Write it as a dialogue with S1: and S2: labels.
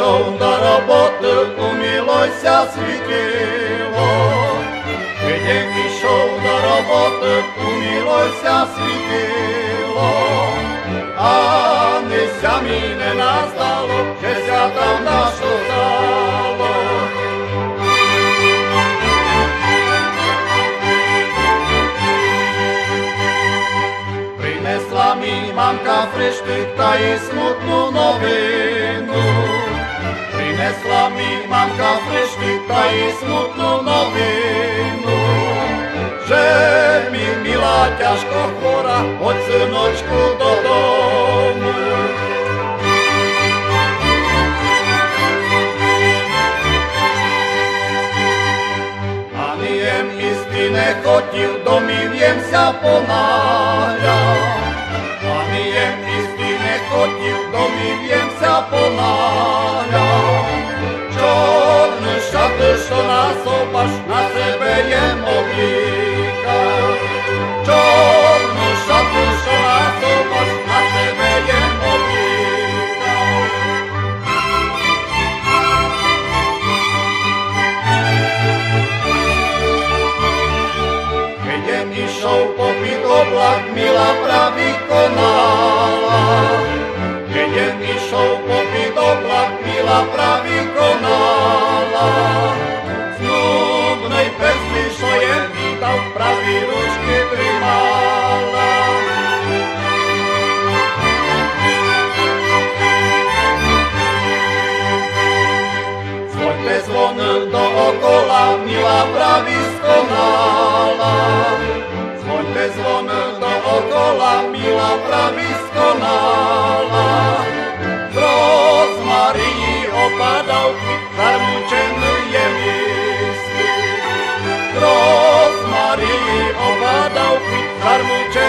S1: ішов до роботи, умилося світило. День ішов до роботи, умилося світило. А неся мені не настало, ще свята в нашу залу. Принесла мій мамка фриштик та й смутну новину. Принесла мій мамка фриштик та й смутну новину. Że mi mila ciężko chora, chodź synочку додому. Анієм їсти не хотів, домів ємся поналя. Анієм їсти не хотів, домів ємся поналя. Чорні шати, що насопаш, на себе єм обліка. Чорні шати, що насопаш, на себе єм обліка. Єм ішов попід облак, мила праві конала. Єм ішов попід облак, мила праві конала. Знубний песлі, що єм вітав, праві ручки тримала. Дзвоньте дзвони доокола, мила праві сконала. Дзвоньте дзвони доокола, мила праві сконала. З розмарії опадав квіт, зармучений є місті. З розмарії опадав квіт, зармучений